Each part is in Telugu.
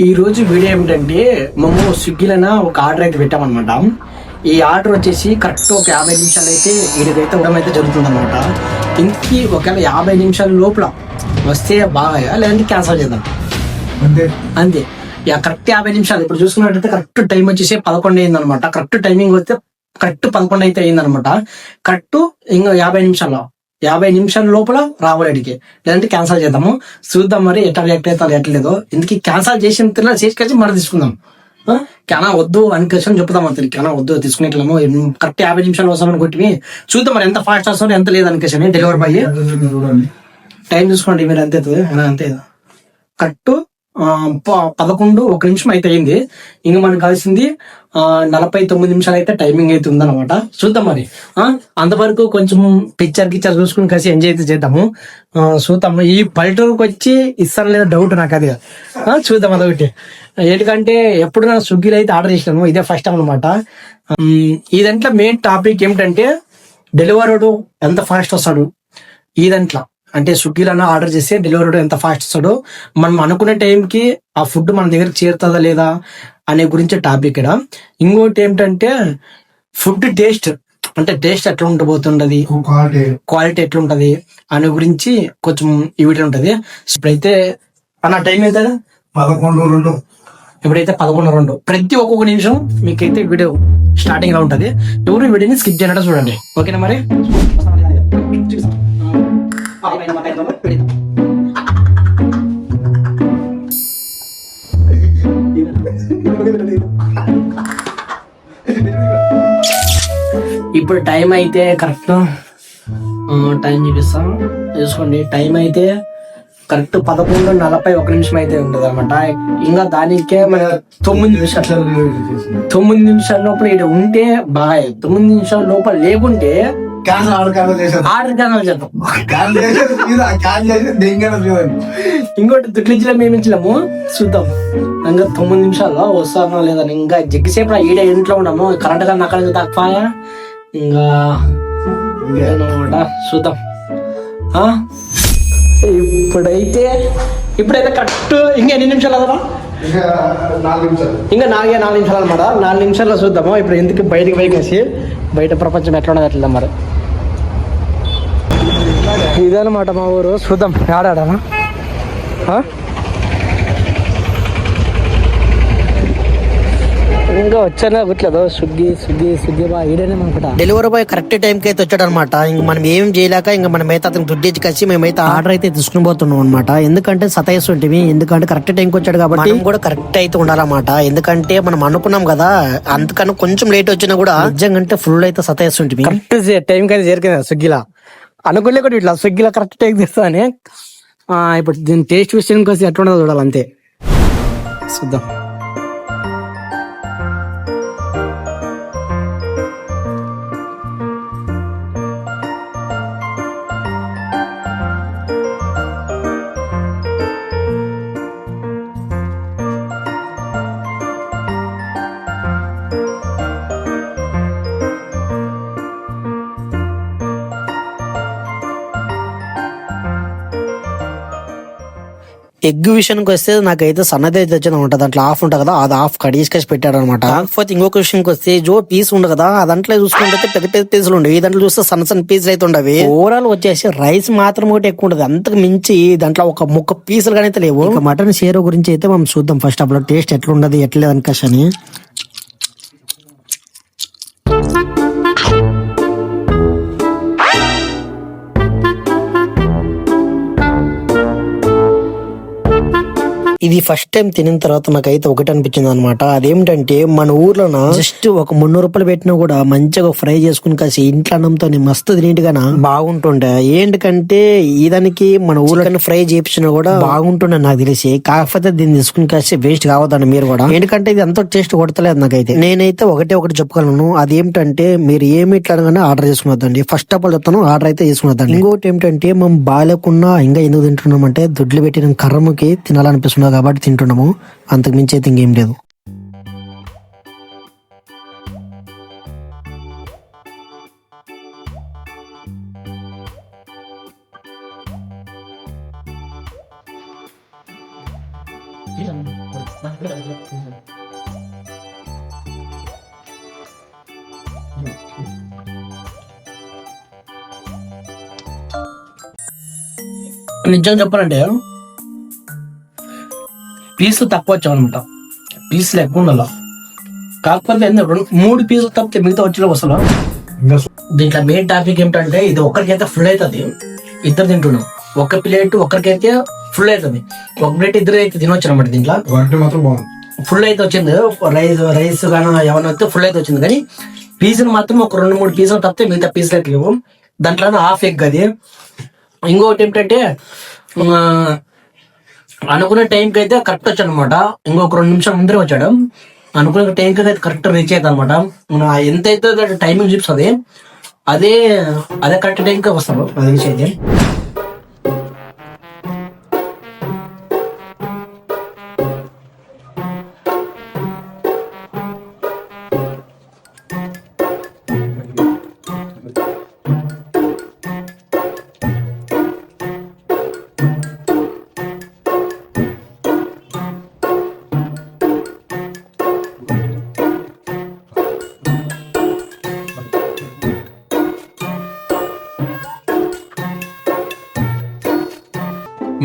ఈ రోజు వీడియో ఏమిటంటే మేము స్విగ్గీలోన ఒక ఆర్డర్ అయితే పెట్టామన్నమాట. ఈ ఆర్డర్ వచ్చేసి కరెక్ట్ ఒక 50 నిమిషాలు అయితే వీడికైతే ఇవ్వడం అయితే జరుగుతుంది అనమాట. ఇంటికి ఒకవేళ 50 నిమిషాల లోపల వస్తే బాగా, లేదంటే క్యాన్సిల్ చేద్దాం అంతే. కరెక్ట్ 50 నిమిషాలు. ఇప్పుడు చూసుకున్నట్టయితే కరెక్ట్ టైం వచ్చేసి 11 అయింది అనమాట. కరెక్ట్ టైమింగ్ వస్తే కరెక్ట్ 11 అయితే అయింది అనమాట. కరెక్ట్ ఇంకా 50 నిమిషాల లోపల రావాలడికి, లేదంటే క్యాన్సిల్ చేద్దాము. చూద్దాం మరి ఎట్లా రియాక్ట్ అవుతారు ఎట్లేదో. ఇందుకు క్యాన్సిల్ చేసిన తర్వాత చేసుకొచ్చి మరి తీసుకుందాం. క్యానా వద్దు అని క్వశ్చన్ చెప్తాం అతనికి. క్యానా వద్దు తీసుకునేట్లేమో కరెక్ట్ 50 నిమిషాలు వస్తామని కొట్టి చూద్దాం మరి ఎంత ఫాస్ట్ వస్తామో ఎంత లేదని క్వశ్చన్. డెలివరీ బాయ్ టైం చూసుకోండి మీరు, అంతే అంతే. కరెక్ట్ 11:01 అయితే అయింది. ఇంకా మనకు కావాల్సింది 49 నిమిషాలు అయితే టైమింగ్ అయితే ఉందన్నమాట. చూద్దాం మరి. అంతవరకు కొంచెం పిక్చర్ చూసుకుని కలిసి ఎంజాయ్ అయితే చేద్దాము. చూద్దాము. ఈ పల్లెటూరుకి వచ్చి ఇస్తాను లేదా డౌట్ నాకు అది. చూద్దాం అదొకటి. ఎందుకంటే ఎప్పుడు నా స్విగ్గీలో అయితే ఆర్డర్ చేసినాను, ఇదే ఫస్ట్ టైం అనమాట. ఈ దాంట్లో మెయిన్ టాపిక్ ఏమిటంటే డెలివరీ ఎంత ఫాస్ట్ వస్తాడు ఈ దాంట్లో. అంటే స్విగ్గీలో ఆర్డర్ చేస్తే డెలివరీ ఎంత ఫాస్ట్ వస్తాడో, మనం అనుకునే టైంకి ఆ ఫుడ్ మన దగ్గరికి చేరుతుందా లేదా అనే గురించి టాపిక్ ఇక్కడ. ఇంకోటి ఏమిటంటే ఫుడ్ టేస్ట్, అంటే టేస్ట్ ఎట్లా ఉండబోతుండది, క్వాలిటీ ఎట్లుంటది అనే గురించి కొంచెం ఈ వీడియో ఉంటది. ఇప్పుడైతే అన్న టైం అయితే 11:02. ఇప్పుడైతే 11:02. ప్రతి ఒక్కొక్క నిమిషం మీకైతే వీడియో స్టార్టింగ్ గా ఉంటది. ఎవరు వీడియోని స్కిప్ చేయనట్టు చూడండి, ఓకేనా మరి. ఇప్పుడు టైం అయితే కరెక్ట్ టైం చూసుకోండి. టైం అయితే కరెక్ట్ 11:41 అయితే ఉంటుంది అనమాట. ఇంకా దానికే మన 9 నిమిషాల లోపల ఇక్కడ ఉంటే బాగా, 9 నిమిషాల లోపల లేకుంటే ఆర్డర్ క్యాన్సిల్ చేద్దాం. ఇంకోటి దుడ్లించలే మేమించలేము, చూద్దాం. ఇంకా 9 నిమిషాల్లో వస్తానో లేదా. ఇంకా జగ్గిసేపు ఈడ ఇంట్లో ఉన్నాము, కరెంట్ గా అక్కడ తక్కువ. ఇంకా చూద్దాం. ఇప్పుడైతే కరెక్ట్ ఇంకా ఎన్ని నిమిషాలు అదరా? ఇంకా 4 నిమిషాలు అనమాట. 4 నిమిషాల్లో చూద్దాము. ఇప్పుడు ఎందుకు బయటకు వేసి బయట ప్రపంచం ఎట్లా ఉన్నది ఎట్లా మరి. ఇదనమాట మా ఊరు. చూద్దాం ఆడాడనా. ఇంకా వచ్చానా గుట్లేదు. స్విగ్గీ బాయ్ ఈడనే అనుకుంటా. డెలివరీ బాయ్ కరెక్ట్ టైం కి అయితే వచ్చాడు అనమాట. ఇంక మనం ఏం చేయలేక ఇంకా మనమైతే అతను దుడ్డేసి కలిసి మేమైతే ఆర్డర్ అయితే తీసుకుని పోతున్నాం అనమాట. ఎందుకంటే సతాయిస్తుంటివి, ఎందుకంటే కరెక్ట్ టైం కి వచ్చాడు కాబట్టి మనం కూడా కరెక్ట్ అయితే ఉండాలన్నమాట. ఎందుకంటే మనం అనుకున్నాం కదా, అందుకని కొంచెం లేట్ వచ్చినా కూడా నిజంగా ఫుల్ అయితే సతాయిస్తుంటివి. కరెక్ట్ టైం కి అయితే జరిగింది స్విగ్గీలో. అనుకోలే కూడా ఇట్లా స్విగ్గీలో కరెక్ట్ టైం తెస్తానే. ఇప్పుడు దీని టేస్ట్ విషయానికి వచ్చి ఎట్లా ఉండదో చూడాలి, అంతే. చూద్దాం. ఎగ్ విషయానికి వస్తే నాకైతే సన్నది అయితే వచ్చింది అనమాట. దాంట్లో హాఫ్ ఉంటుంది కదా, అది హాఫ్ కడిగేసి పెట్టాడు అనమాట. కాకపోతే ఇంకొక విషయానికి వస్తే పీస్ ఉండదు కదా, దాంట్లో చూసుకుంటే పెద్ద పెద్ద పీసులు ఉండవు. దాంట్లో చూస్తే సన్న పీసులు అయితే ఉండవి. ఓవరాల్ వచ్చేసి రైస్ మాత్రం ఒకటి ఎక్కువ ఉంటది, అంతకు మించి దాంట్లో ఒక ముక్క పీసులు కానీ అయితే లేవు. ఇక మటన్ షేర్ గురించి అయితే మనం చూద్దాం. ఫస్ట్ అప్పుడు టేస్ట్ ఎట్లా ఉండదు ఎట్లేదు అనుకని. ఇది ఫస్ట్ టైం తినిన తర్వాత నాకైతే ఒకటి అనిపించింది అనమాట. అదేమిటంటే మన ఊర్లోన జస్ట్ ఒక 300 రూపాయలు పెట్టినా కూడా మంచిగా ఫ్రై చేసుకుని కాసి ఇంట్లో అన్నంతో మస్తు నీట్గా బాగుంటుండే. ఏంటంటే దానికి మన ఊర్లో ఫ్రై చేయించినా కూడా బాగుంటుండే నాకు తెలిసి. కాకపోతే దీన్ని తీసుకుని కాసి వేస్ట్ కావద్దండి మీరు కూడా, ఎందుకంటే ఇది ఎంతో టేస్ట్ కొడతలేదు నాకైతే. నేనైతే ఒకటి చెప్పగలను, అదేమిటంటే మీరు ఏమి ఇట్లా ఆర్డర్ చేసుకున్నదండి. ఫస్ట్ ఆఫ్ ఆల్ చెప్తాను, ఆర్డర్ అయితే చేసుకున్నదండి. ఇంకోటి ఏమిటంటే మనం బాగాలేకున్నా ఇంకా ఎందుకు తింటున్నాం అంటే దుడ్లు పెట్టిన కర్రముకి తినాలనిపిస్తున్నది కాబట్టి తింటున్నాము, అంతకు మించి అయితే ఇంకేం లేదు. నిజంగా చెప్పాలంటే పీసులు తక్కువ వచ్చామన్నమాట. పీసులు ఎక్కువ ఉండాల. కాకపోతే 3 పీసులు తప్పితే మిగతా వచ్చిన అసలు. దీంట్లో మెయిన్ టాపిక్ ఏమిటంటే ఇది ఒక్కరికైతే ఫుల్ అవుతుంది. ఇద్దరు తింటున్నాం. ఒక ప్లేట్ ఒక్కరికైతే ఫుల్ అవుతుంది. ఒక ప్లేట్ ఇద్దరు అయితే తినొచ్చు అనమాట. దీంట్లో మాత్రం బాగుంది. ఫుల్ అయితే వచ్చింది. రైస్ కానీ ఏమన్నా అయితే ఫుల్ అయితే వచ్చింది. కానీ పీసులు మాత్రం ఒక 2-3 పీసులు తప్పితే మిగతా పీసులు అయితే లేవు. దాంట్లో హాఫ్ ఎగ్ అది. ఇంకొకటి ఏమిటంటే అనుకున్న టైంకి అయితే కరెక్ట్ వచ్చాడు అనమాట. ఇంకొక 2 నిమిషాలు ముందరే వచ్చాడు. అనుకున్న టైంకి అయితే కరెక్ట్ రీచ్ అవుతుంది అనమాట. ఎంత అయితే టైమింగ్ చూపిస్తుంది అదే కరెక్ట్ టైంకి వస్తాడు అది రీచ్ అయితే.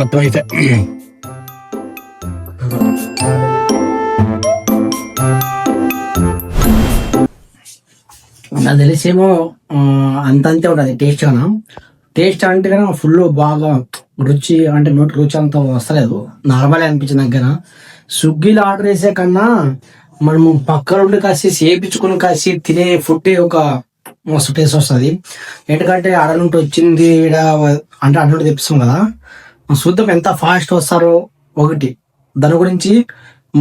మొత్తం అయితే నాకు తెలిసేమో అంతే ఉంటుంది టేస్ట్ గానా. టేస్ట్ అంటే కానీ ఫుల్ బాగా రుచి అంటే నోటి రుచి అంత వస్తలేదు. నార్మల్ అనిపించింది దగ్గర. స్విగ్గీలో ఆర్డర్ చేసే కన్నా మనము పక్కన ఉండి కాసి చేయించుకుని కాసి తినే ఫుడ్ ఒక మస్తు టేస్ట్ వస్తుంది. ఎందుకంటే అడ నుండి వచ్చింది అంటే అడ నుండి తెప్పిస్తాం కదా. చూద్దాం ఎంత ఫాస్ట్ వస్తారో ఒకటి. దాని గురించి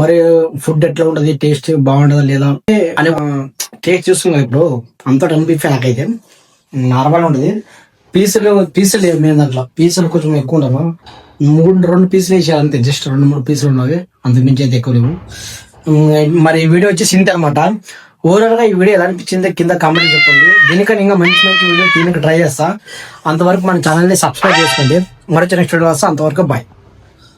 మరి ఫుడ్ ఎట్లా ఉంటది, టేస్ట్ బాగుంటుందా లేదా అని టేస్ట్ చూస్తున్నాం. ఇప్పుడు అంతా అనిపించే నాకైతే నార్మల్ ఉంటుంది. పీసులు మేము దాంట్లో పీసులు కొంచెం ఎక్కువ ఉండవు. 2 పీసులు వేసారు అంతే. జస్ట్ 2-3 పీసులు ఉన్నవి. అంతకు మించి అయితే ఎక్కువ లేవు. మరి ఈ వీడియో వచ్చేసి ఇంతే అనమాట. ఓవరాల్ గా ఈ వీడియో ఎలా అనిపించింది కింద కామెంట్ చెప్పండి. దీనికని ఇంకా మంచి వీడియో దీనికి ట్రై చేస్తా. అంతవరకు మన ఛానల్ ని సబ్స్క్రైబ్ చేసుకోండి. మరొక నెక్స్ట్ వీడియో వస్తా. అంతవరకు బాయ్.